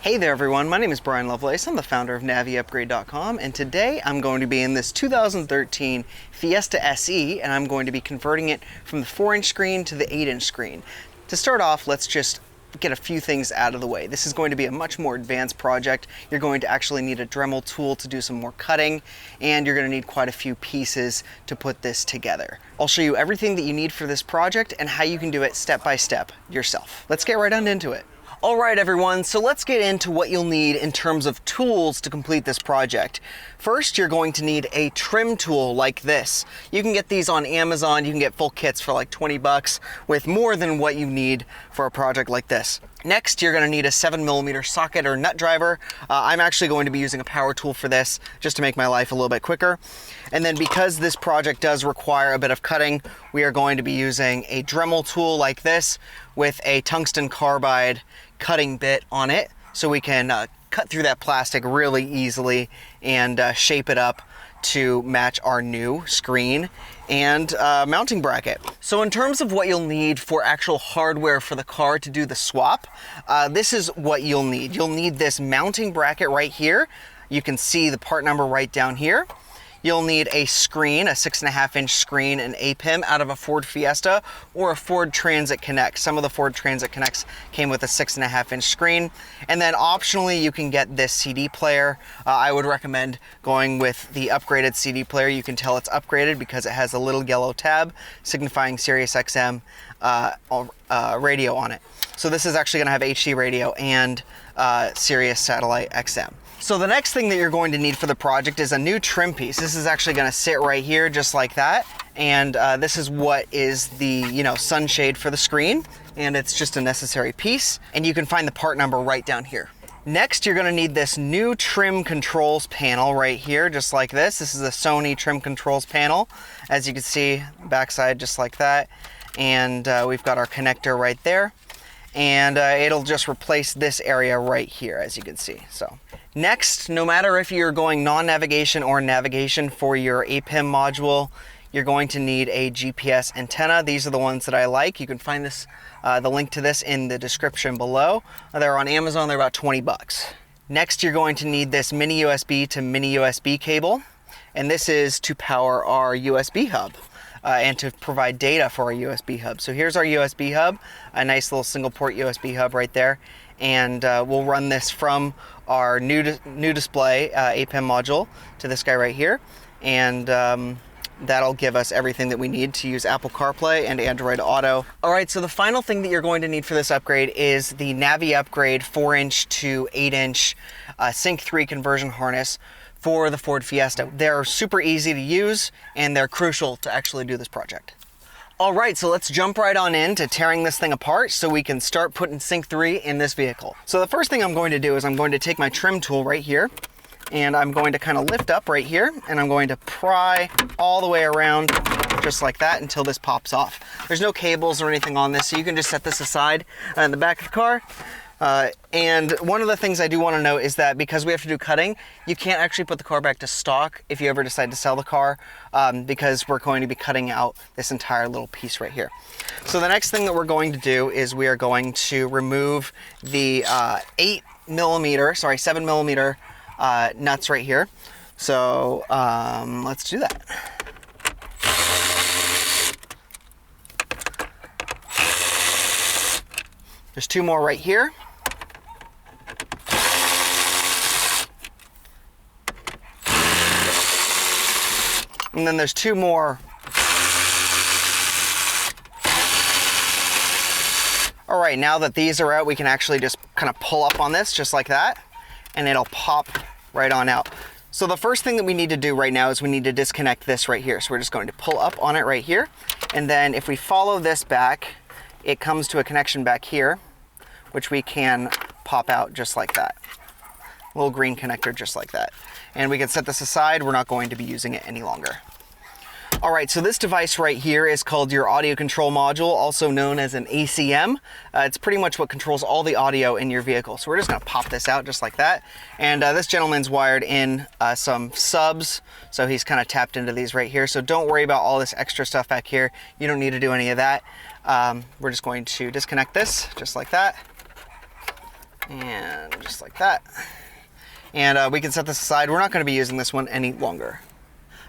Hey there everyone, my name is Brian Lovelace. I'm the founder of NaviUpgrade.com, and today I'm going to be in this 2013 Fiesta SE, and I'm going to be converting it from the 4-inch screen to the 8-inch screen. To start off, let's just get a few things out of the way. This is going to be a much more advanced project. You're going to actually need a Dremel tool to do some more cutting, and you're going to need quite a few pieces to put this together. I'll show you everything that you need for this project and how you can do it step by step yourself. Let's get right on into it. All right, everyone, so let's get into what you'll need in terms of tools to complete this project. First, you're going to need a trim tool like this. You can get these on Amazon. You can get full kits for like 20 bucks with more than what you need for a project like this. Next, you're going to need a 7mm socket or nut driver. I'm actually going to be using a power tool for this just to make my life a little bit quicker. And then because this project does require a bit of cutting, we are going to be using a Dremel tool like this with a tungsten carbide cutting bit on it, so we can cut through that plastic really easily and shape it up to match our new screen and mounting bracket. So in terms of what you'll need for actual hardware for the car to do the swap, this is what you'll need. You'll need this mounting bracket right here. You can see the part number right down here. You'll need a screen, a 6.5-inch screen, an APIM out of a Ford Fiesta or a Ford Transit Connect. Some of the Ford Transit Connects came with a 6.5-inch screen. And then optionally, you can get this CD player. I would recommend going with the upgraded CD player. You can tell it's upgraded because it has a little yellow tab signifying Sirius XM radio on it. So this is actually gonna have HD radio and Sirius Satellite XM. So the next thing that you're going to need for the project is a new trim piece. This is actually going to sit right here just like that. And this is what is the sunshade for the screen. And it's just a necessary piece. And you can find the part number right down here. Next, you're going to need this new trim controls panel right here, just like this. This is a Sony trim controls panel. As you can see, backside just like that. And we've got our connector right there. And it'll just replace this area right here, as you can see. So next, no matter if you're going non-navigation or navigation for your APIM module, you're going to need a GPS antenna. These are the ones that I like. You can find this, the link to this in the description below. They're on Amazon, they're about 20 bucks. Next, you're going to need this mini USB to mini USB cable. And this is to power our USB hub. And to provide data for our USB hub. So here's our USB hub, a nice little single port USB hub right there. And we'll run this from our new display APIM module to this guy right here. And that'll give us everything that we need to use Apple CarPlay and Android Auto. All right, so the final thing that you're going to need for this upgrade is the NaviUpgrade 4-inch to 8-inch Sync 3 conversion harness for the Ford Fiesta. They're super easy to use and they're crucial to actually do this project. All right, so let's jump right on into tearing this thing apart so we can start putting Sync 3 in this vehicle. So the first thing I'm going to do is I'm going to take my trim tool right here and I'm going to kind of lift up right here and I'm going to pry all the way around just like that until this pops off. There's no cables or anything on this, so you can just set this aside in the back of the car. And one of the things I do want to note is that because we have to do cutting, you can't actually put the car back to stock if you ever decide to sell the car, because we're going to be cutting out this entire little piece right here. So the next thing that we're going to do is we are going to remove the 7mm nuts right here. So let's do that. There's 2 more right here. And then there's 2 more. All right, now that these are out, we can actually just kind of pull up on this just like that, and it'll pop right on out. So the first thing that we need to do right now is we need to disconnect this right here. So we're just going to pull up on it right here. And then if we follow this back, it comes to a connection back here, which we can pop out just like that. A little green connector just like that. And we can set this aside. We're not going to be using it any longer. All right, so this device right here is called your audio control module, also known as an ACM. It's pretty much what controls all the audio in your vehicle. So we're just gonna pop this out just like that. And this gentleman's wired in some subs, so he's kind of tapped into these right here. So don't worry about all this extra stuff back here. You don't need to do any of that. We're just going to disconnect this just like that. And just like that. And we can set this aside. We're not going to be using this one any longer.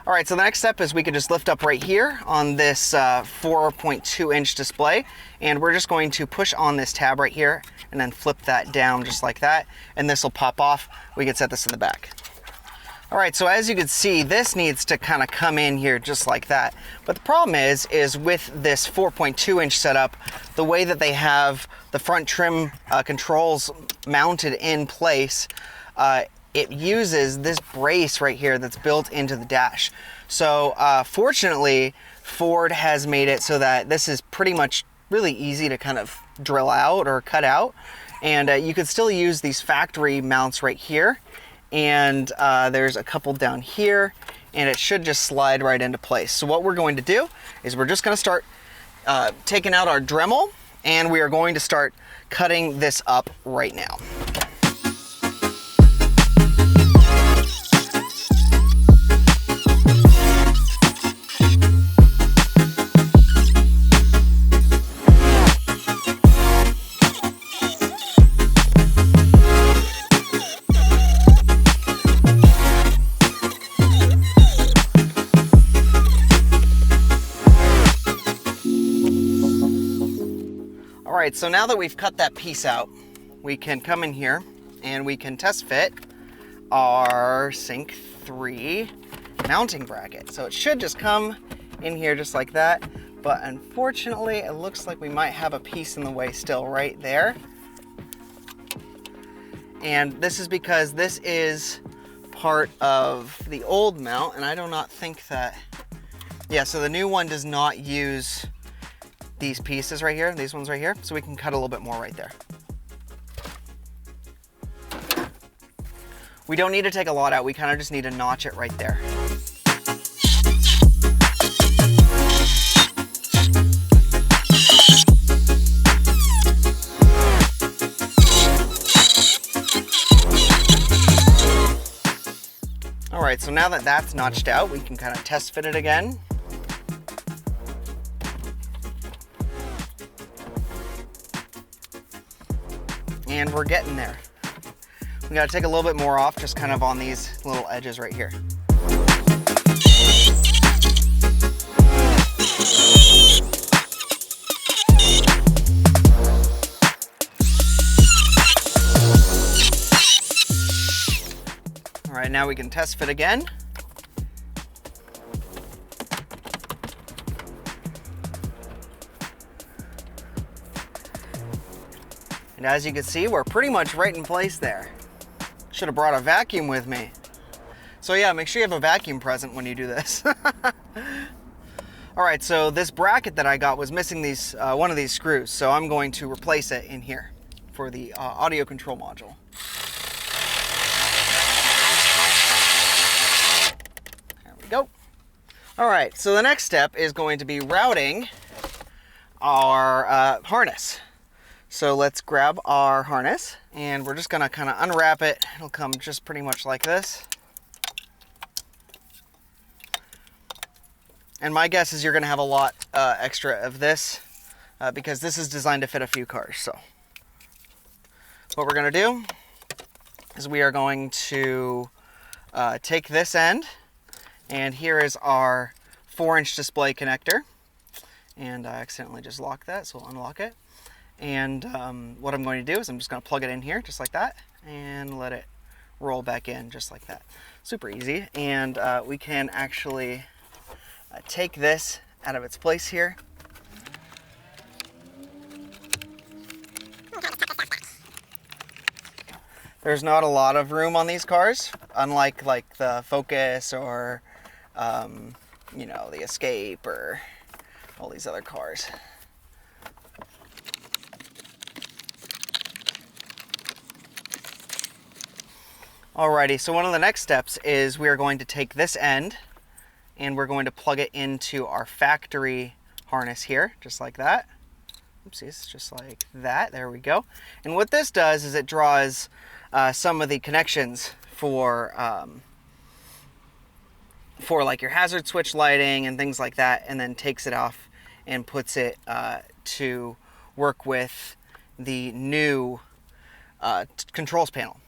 All right, so the next step is we can just lift up right here on this 4.2 inch display, and we're just going to push on this tab right here and then flip that down just like that, and this will pop off. We can set this in the back. All right, so as you can see, this needs to kind of come in here just like that. But the problem is with this 4.2 inch setup, the way that they have the front trim controls mounted in place, it uses this brace right here that's built into the dash. So fortunately, Ford has made it so that this is pretty much really easy to kind of drill out or cut out. And you could still use these factory mounts right here. And there's a couple down here, and it should just slide right into place. So what we're going to do is we're just going to start taking out our Dremel, and we are going to start cutting this up right now. All right, so now that we've cut that piece out, we can come in here and we can test fit our Sync 3 mounting bracket. So it should just come in here just like that, but unfortunately it looks like we might have a piece in the way still right there. And this is because this is part of the old mount, and I do not think that, yeah, so the new one does not use these pieces right here, these ones right here, so we can cut a little bit more right there. We don't need to take a lot out, we kind of just need to notch it right there. All right, so now that that's notched out, we can kind of test fit it again. And we're getting there. We gotta take a little bit more off, just kind of on these little edges right here. All right, now we can test fit again. And as you can see, we're pretty much right in place there. Should have brought a vacuum with me. So yeah, make sure you have a vacuum present when you do this. All right, so this bracket that I got was missing these one of these screws, so I'm going to replace it in here for the audio control module. There we go. All right, so the next step is going to be routing our harness. So let's grab our harness, and we're just gonna kind of unwrap it. It'll come just pretty much like this. And my guess is you're gonna have a lot extra of this because this is designed to fit a few cars. So what we're gonna do is we are going to take this end, and here is our 4-inch display connector. And I accidentally just locked that, so we'll unlock it. And what I'm going to do is I'm just going to plug it in here just like that and let it roll back in just like that. Super easy. And we can actually take this out of its place here. There's not a lot of room on these cars, unlike like the Focus or you know, the Escape or all these other cars. Alrighty, so one of the next steps is we are going to take this end and we're going to plug it into our factory harness here, just like that. Oopsies, just like that, there we go. And what this does is it draws some of the connections for like your hazard switch lighting and things like that, and then takes it off and puts it to work with the new controls panel.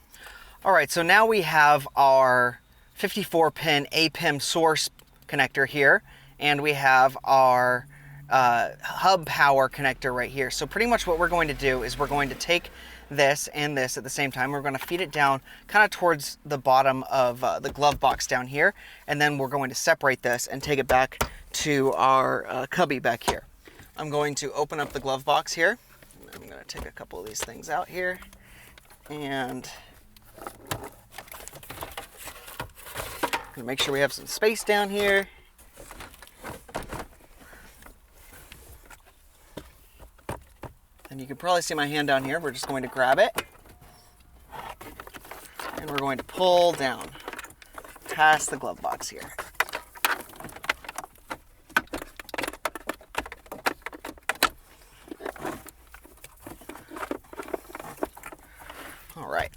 All right, so now we have our 54-pin APIM source connector here, and we have our hub power connector right here. So pretty much what we're going to do is we're going to take this and this at the same time. We're going to feed it down kind of towards the bottom of the glove box down here, and then we're going to separate this and take it back to our cubby back here. I'm going to open up the glove box here. I'm going to take a couple of these things out here, and make sure we have some space down here. And you can probably see my hand down here. We're just going to grab it, and we're going to pull down past the glove box here. All right.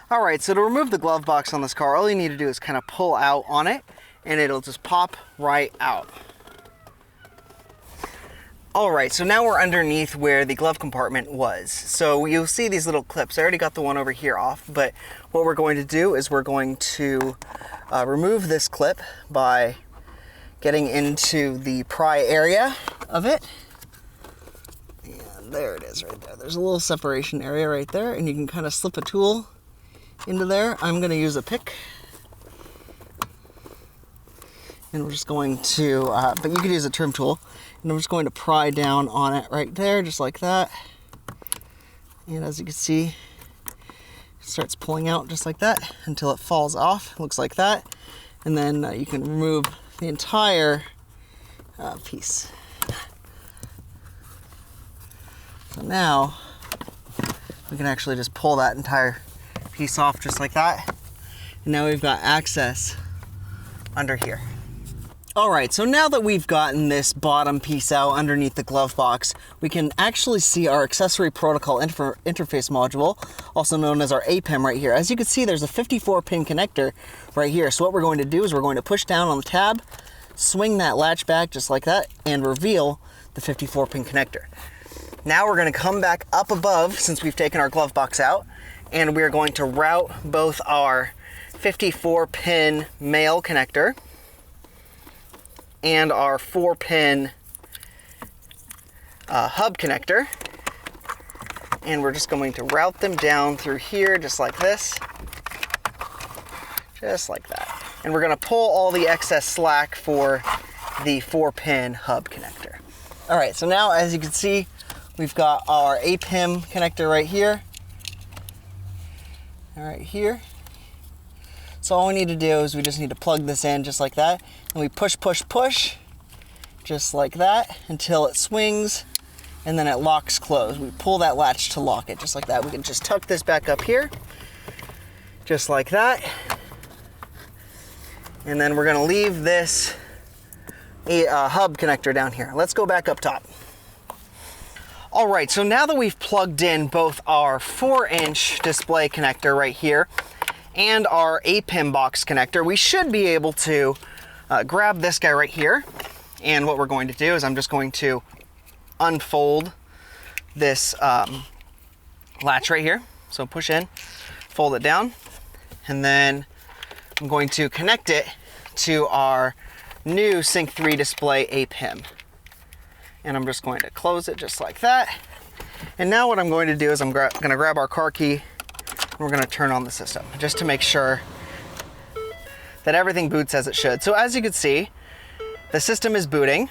All right, so to remove the glove box on this car, all you need to do is kind of pull out on it, and it'll just pop right out. All right, so now we're underneath where the glove compartment was. So you'll see these little clips. I already got the one over here off, but what we're going to do is we're going to remove this clip by getting into the pry area of it. And there it is right there. There's a little separation area right there, and you can kind of slip a tool into there. I'm going to use a pick, and we're just going to, but you could use a trim tool, and I'm just going to pry down on it right there, just like that. And as you can see, it starts pulling out just like that until it falls off. It looks like that, and then you can remove the entire piece. So now we can actually just pull that entire piece off just like that, and now we've got access under here. All right, so now that we've gotten this bottom piece out underneath the glove box, we can actually see our accessory protocol interface module, also known as our APIM right here. As you can see, there's a 54-pin connector right here. So what we're going to do is we're going to push down on the tab, swing that latch back just like that, and reveal the 54-pin connector. Now we're going to come back up above, since we've taken our glove box out, and we're going to route both our 54-pin male connector and our 4-pin hub connector. And we're just going to route them down through here just like this. Just like that. And we're going to pull all the excess slack for the 4-pin hub connector. All right, so now as you can see, we've got our APIM connector right here. Right here. So all we need to do is we just need to plug this in just like that, and we push, push, push, just like that until it swings, and then it locks closed. We pull that latch to lock it just like that. We can just tuck this back up here, just like that, and then we're going to leave this hub connector down here. Let's go back up top. All right, so now that we've plugged in both our 4-inch display connector right here and our APIM box connector, we should be able to grab this guy right here. And what we're going to do is I'm just going to unfold this latch right here. So push in, fold it down, and then I'm going to connect it to our new Sync 3 display APIM. And I'm just going to close it just like that. And now what I'm going to do is I'm going to grab our car key, and we're going to turn on the system just to make sure that everything boots as it should. So as you can see, the system is booting.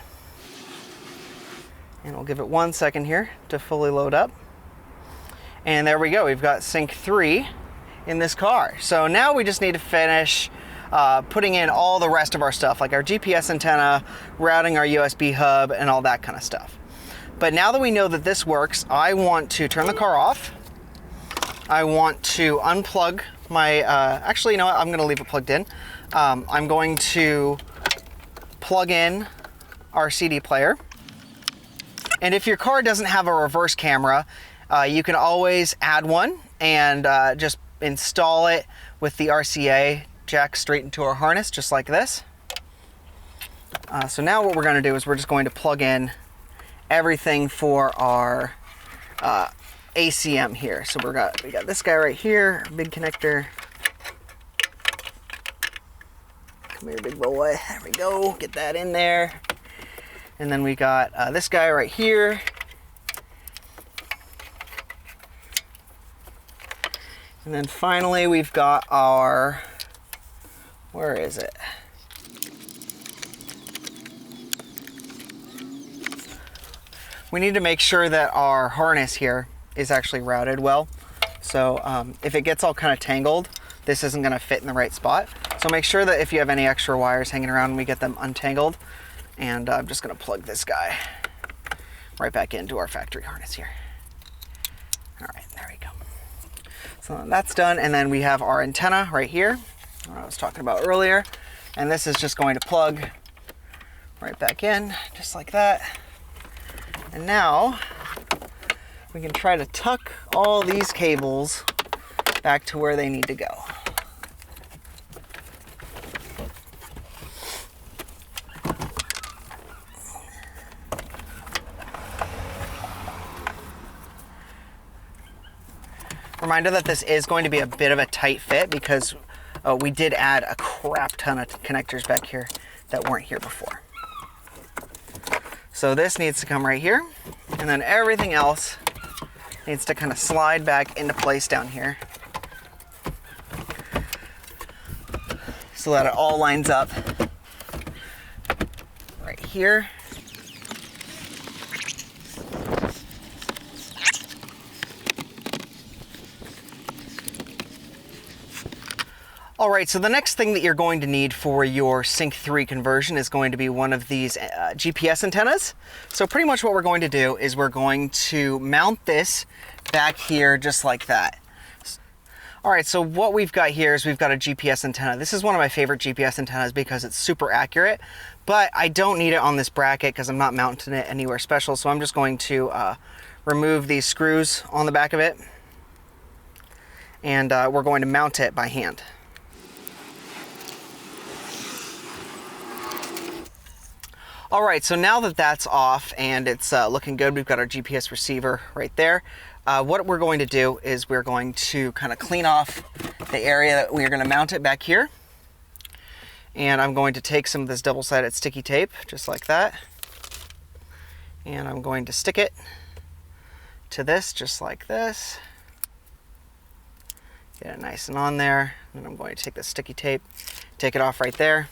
And we'll give it 1 second here to fully load up. And there we go, we've got Sync 3 in this car. So now we just need to finish putting in all the rest of our stuff, like our GPS antenna, routing our USB hub, and all that kind of stuff. But now that we know that this works, I want to turn the car off. I want to unplug my, actually, you know what? I'm going to leave it plugged in. I'm going to plug in our CD player. And if your car doesn't have a reverse camera, you can always add one and just install it with the RCA jack straight into our harness, just like this. So now what we're going to do is we're just going to plug in everything for our ACM here. So we got this guy right here, big connector. Come here, big boy. There we go. Get that in there. And then we got this guy right here. And then finally we've got our, where is it? We need to make sure that our harness here is actually routed well. So if it gets all kind of tangled, this isn't going to fit in the right spot. So make sure that if you have any extra wires hanging around, we get them untangled. And I'm just going to plug this guy right back into our factory harness here. All right, there we go. So that's done, and then we have our antenna right here, what I was talking about earlier. And this is just going to plug right back in, just like that. And now we can try to tuck all these cables back to where they need to go. Reminder that this is going to be a bit of a tight fit because we did add a crap ton of connectors back here that weren't here before. So this needs to come right here, and then everything else needs to kind of slide back into place down here so that it all lines up right here. All right, so the next thing that you're going to need for your Sync 3 conversion is going to be one of these GPS antennas. So pretty much what we're going to do is we're going to mount this back here just like that. All right, so what we've got here is we've got a GPS antenna. This is one of my favorite GPS antennas because it's super accurate, but I don't need it on this bracket because I'm not mounting it anywhere special. So I'm just going to remove these screws on the back of it, and we're going to mount it by hand. All right, so now that that's off and it's looking good, we've got our GPS receiver right there. What we're going to do is we're going to kind of clean off the area that we're going to mount it back here. And I'm going to take some of this double-sided sticky tape, just like that. And I'm going to stick it to this, just like this. Get it nice and on there. And I'm going to take the sticky tape, take it off right there.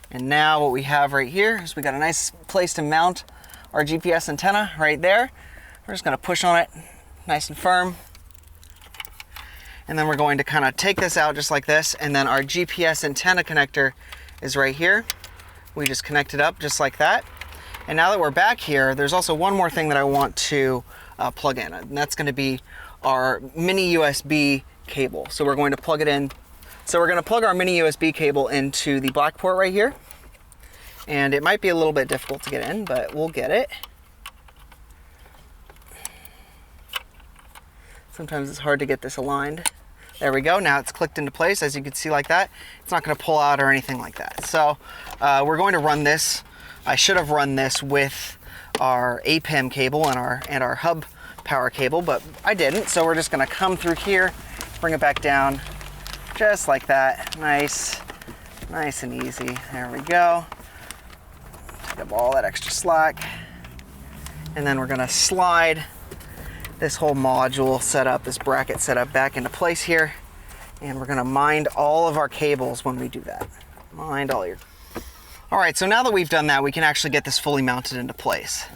And now what we have right here is we got a nice place to mount our GPS antenna right there. We're just going to push on it nice and firm. And then we're going to kind of take this out just like this. And then our GPS antenna connector is right here. We just connect it up just like that. And now that we're back here, there's also one more thing that I want to plug in. And that's going to be our mini USB cable. So we're going to plug it in. So we're going to plug our mini USB cable into the black port right here. And it might be a little bit difficult to get in, but we'll get it. Sometimes it's hard to get this aligned. There we go. Now it's clicked into place, as you can see like that. It's not going to pull out or anything like that. So we're going to run this. I should have run this with our APIM cable and our hub power cable, but I didn't. So we're just going to come through here, bring it back down. Just like that, nice and easy. There we go. Take up all that extra slack. And then we're gonna slide this whole module setup, this bracket setup back into place here. And we're gonna mind all of our cables when we do that. Mind all your. All right, so now that we've done that, we can actually get this fully mounted into place.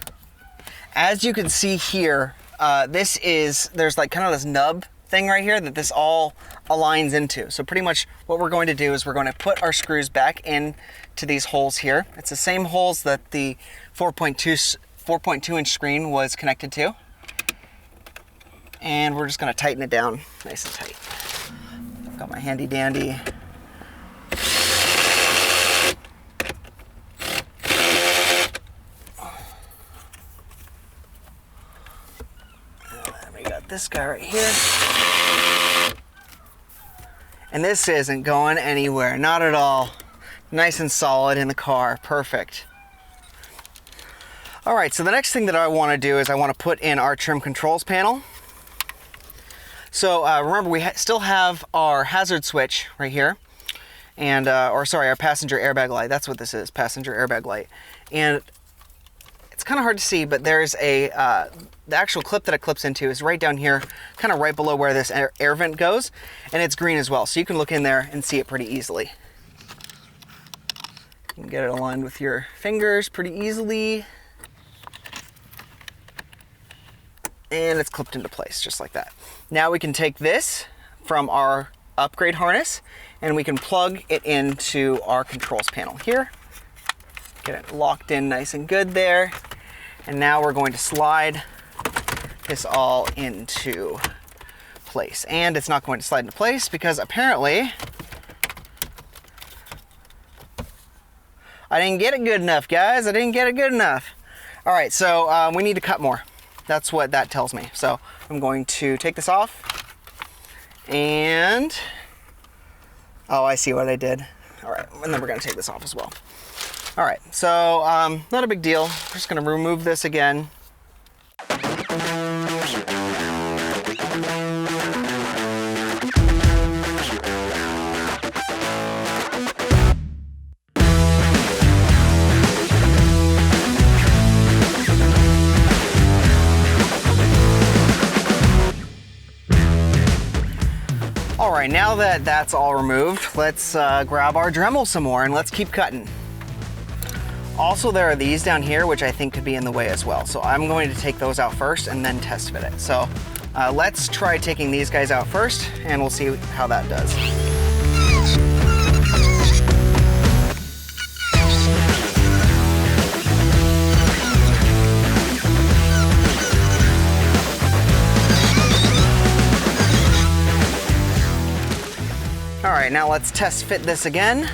As you can see here, there's like kind of this nub thing right here that this all aligns into. So pretty much what we're going to do is we're going to put our screws back in to these holes here. It's the same holes that the 4.2 inch screen was connected to. And we're just going to tighten it down nice and tight. I've got my handy dandy this guy right here. And this isn't going anywhere, not at all. Nice and solid in the car, perfect. All right, so the next thing that I want to do is I want to put in our trim controls panel. So remember, we still have our hazard switch right here, and our passenger airbag light. That's what this is, passenger airbag light. And it's kind of hard to see, but there's the actual clip that it clips into is right down here, kind of right below where this air vent goes, and it's green as well, so you can look in there and see it pretty easily. You can get it aligned with your fingers pretty easily. And it's clipped into place just like that. Now we can take this from our upgrade harness and we can plug it into our controls panel here. Get it locked in nice and good there. And now we're going to slide this all into place. And it's not going to slide into place because apparently I didn't get it good enough, guys. I didn't get it good enough. All right, so we need to cut more. That's what that tells me. So I'm going to take this off and, oh, I see what I did. All right, and then we're gonna take this off as well. All right, so not a big deal. We're just gonna remove this again. All right, now that that's all removed, let's grab our Dremel some more and let's keep cutting. Also, there are these down here, which I think could be in the way as well. So I'm going to take those out first and then test fit it. So let's try taking these guys out first and we'll see how that does. All right, now let's test fit this again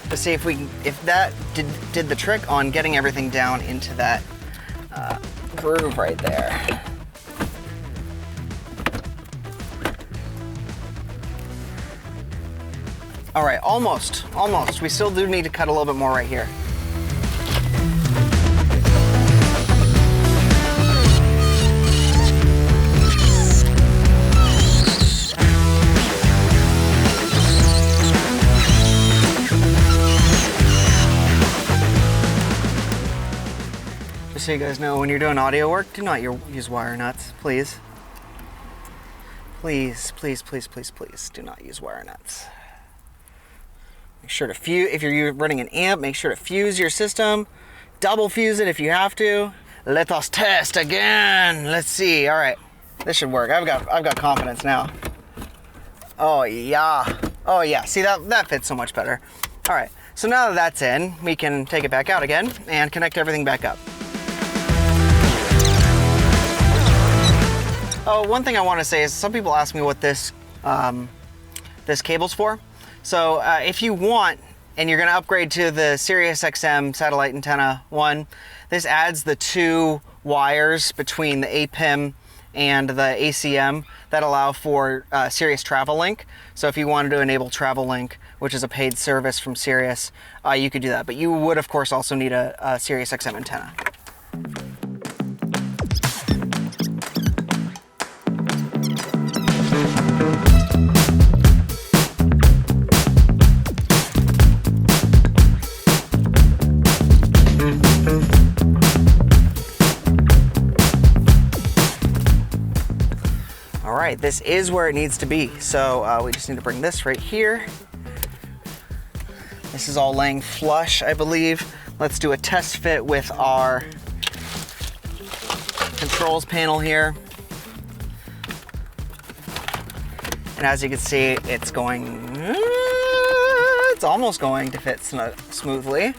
to see if that did the trick on getting everything down into that groove right there. All right, almost. We still do need to cut a little bit more right here. So you guys know, when you're doing audio work, do not use wire nuts, please. Please, please, please, please, please, do not use wire nuts. Make sure to fuse, if you're running an amp, make sure to fuse your system. Double fuse it if you have to. Let us test again. Let's see, all right. This should work, I've got confidence now. Oh yeah, see that fits so much better. All right, so now that that's in, we can take it back out again and connect everything back up. Oh, one thing I want to say is some people ask me what this cable's for. So if you want, and you're going to upgrade to the Sirius XM satellite antenna 1, this adds the 2 wires between the APIM and the ACM that allow for Sirius Travel Link. So if you wanted to enable Travel Link, which is a paid service from Sirius, you could do that. But you would, of course, also need a Sirius XM antenna. All right, this is where it needs to be. So we just need to bring this right here. This is all laying flush, I believe. Let's do a test fit with our controls panel here. And as you can see, it's almost going to fit smoothly.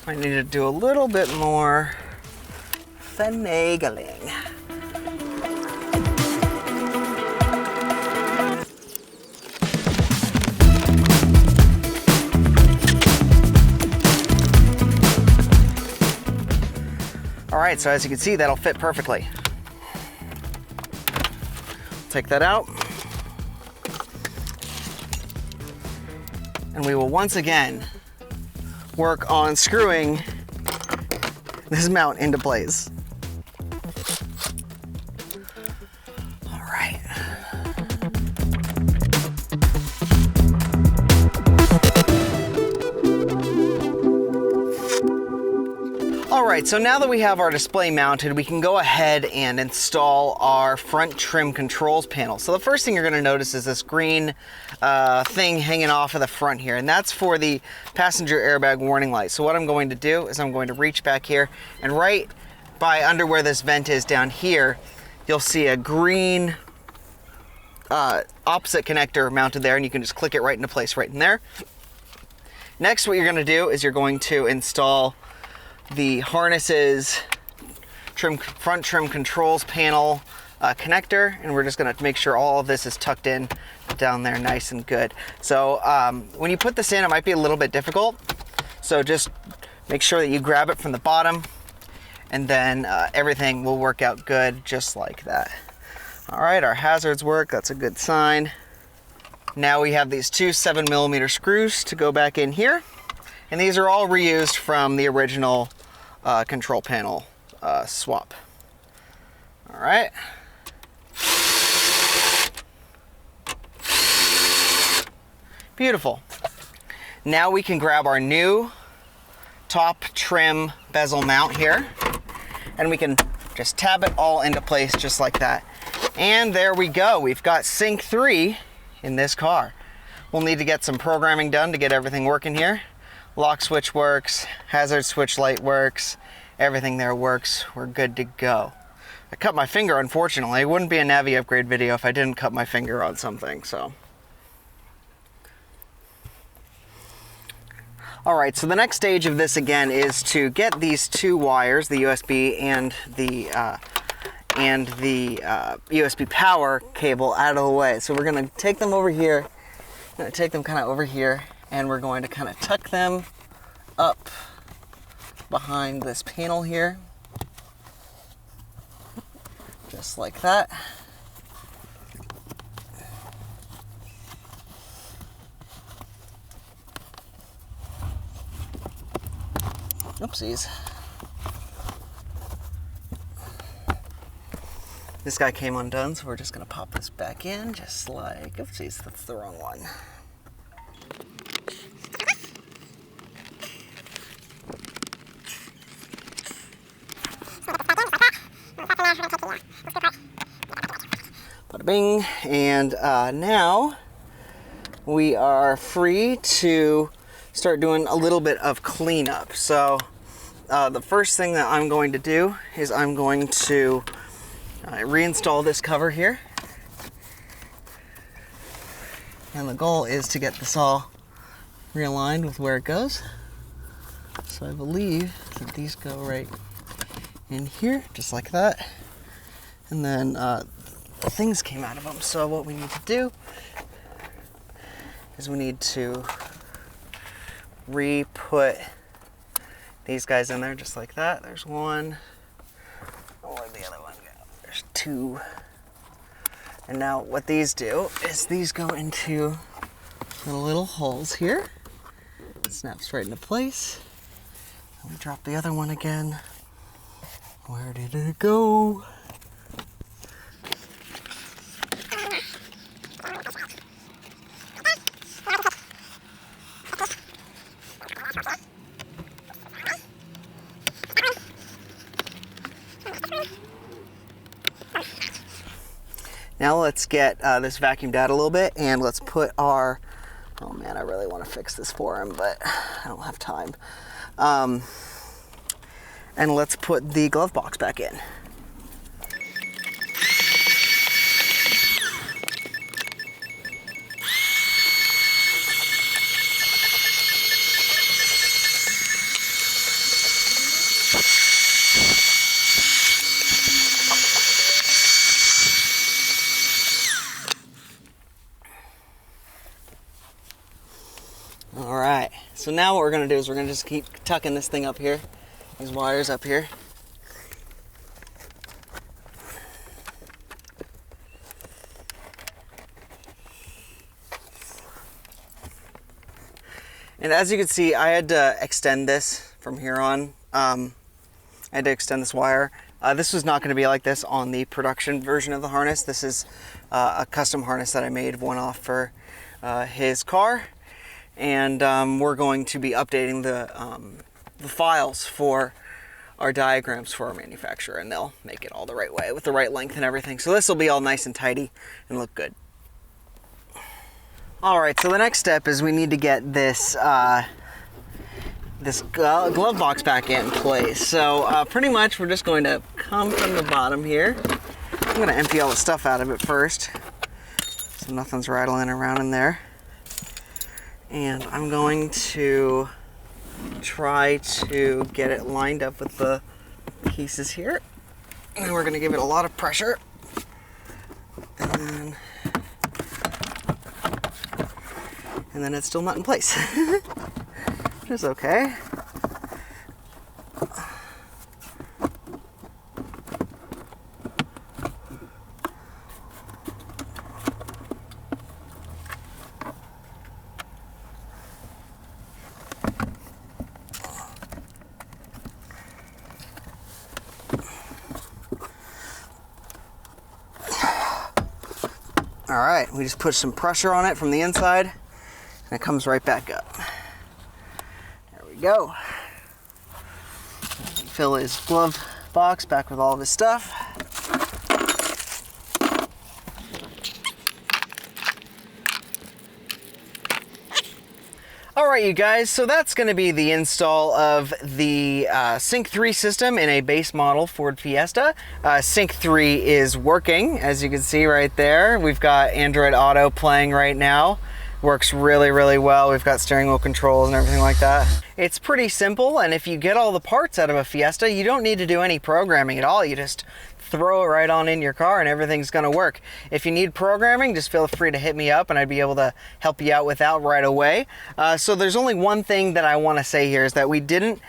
Might need to do a little bit more finagling. All right, so as you can see, that'll fit perfectly. Take that out. And we will once again work on screwing this mount into place. All right. All right, so now that we have our display mounted, we can go ahead and install our front trim controls panel. So the first thing you're gonna notice is this green thing hanging off of the front here, and that's for the passenger airbag warning light. So what I'm going to do is I'm going to reach back here, and right by under where this vent is down here, you'll see a green opposite connector mounted there, and you can just click it right into place right in there. Next, what you're gonna do is you're going to install the harnesses front trim controls panel connector, and we're just going to make sure all of this is tucked in down there nice and good. So when you put this in, it might be a little bit difficult, so just make sure that you grab it from the bottom, and then everything will work out good just like that. All right, our hazards work. That's a good sign. Now we have these two 7mm screws to go back in here. And these are all reused from the original control panel swap. All right. Beautiful. Now we can grab our new top trim bezel mount here, and we can just tab it all into place just like that. And there we go. We've got Sync 3 in this car. We'll need to get some programming done to get everything working here. Lock switch works, hazard switch light works, everything there works. We're good to go. I cut my finger, unfortunately. It wouldn't be a Navi upgrade video if I didn't cut my finger on something, so. All right, so the next stage of this again is to get these two wires, the USB and the USB power cable out of the way. So we're gonna take them over here, kind of over here, and we're going to kind of tuck them up behind this panel here, just like that. Oopsies. This guy came undone, so we're just gonna pop this back in, just like, oopsies, that's the wrong one. Bada bing, and now we are free to start doing a little bit of cleanup. So the first thing that I'm going to do is I'm going to reinstall this cover here, and the goal is to get this all realigned with where it goes. So I believe that these go right in here, just like that, and then things came out of them. So what we need to do is we need to re-put these guys in there just like that. There's one. Oh, where'd the other one go? There's two. And now what these do is these go into the little holes here. It snaps right into place. And we drop the other one again. Where did it go? Now let's get this vacuumed out a little bit, and let's put our, oh man, I really want to fix this for him, but I don't have time. And let's put the glove box back in. All right, so now what we're gonna do is we're gonna just keep tucking this thing up here, these wires up here. And as you can see, I had to extend this from here on. I had to extend this wire. This was not going to be like this on the production version of the harness. This is a custom harness that I made one off for his car. And we're going to be updating the files for our diagrams for our manufacturer, and they'll make it all the right way with the right length and everything. So this will be all nice and tidy and look good. All right, so the next step is we need to get this glove box back in place. So pretty much we're just going to come from the bottom here. I'm going to empty all the stuff out of it first, so nothing's rattling around in there. And I'm going to try to get it lined up with the pieces here. And we're going to give it a lot of pressure. And then it's still not in place, which is okay. All right, we just put some pressure on it from the inside, and it comes right back up. There we go. Fill his glove box back with all of his stuff. All right, you guys, so that's going to be the install of the Sync 3 system in a base model Ford Fiesta. Sync 3 is working, as you can see right there. We've got Android Auto playing right now. Works really, really well. We've got steering wheel controls and everything like that. It's pretty simple, and if you get all the parts out of a Fiesta, you don't need to do any programming at all. You just throw it right on in your car and everything's gonna work. If you need programming, just feel free to hit me up and I'd be able to help you out with that right away. So there's only one thing that I want to say here is that we didn't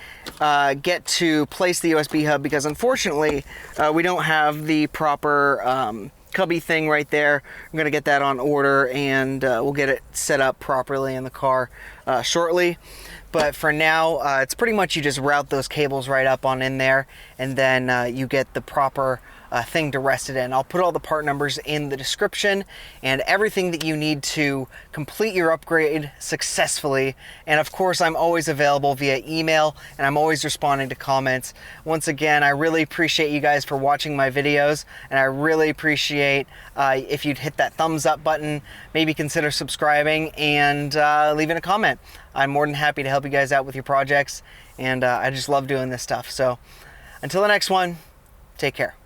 get to place the USB hub because unfortunately we don't have the proper cubby thing right there. I'm gonna get that on order and we'll get it set up properly in the car shortly. But for now, it's pretty much you just route those cables right up on in there, and then you get the proper thing to rest it in. I'll put all the part numbers in the description and everything that you need to complete your upgrade successfully. And of course, I'm always available via email, and I'm always responding to comments. Once again, I really appreciate you guys for watching my videos, and I really appreciate if you'd hit that thumbs up button, maybe consider subscribing and leaving a comment. I'm more than happy to help you guys out with your projects, and I just love doing this stuff. So until the next one, take care.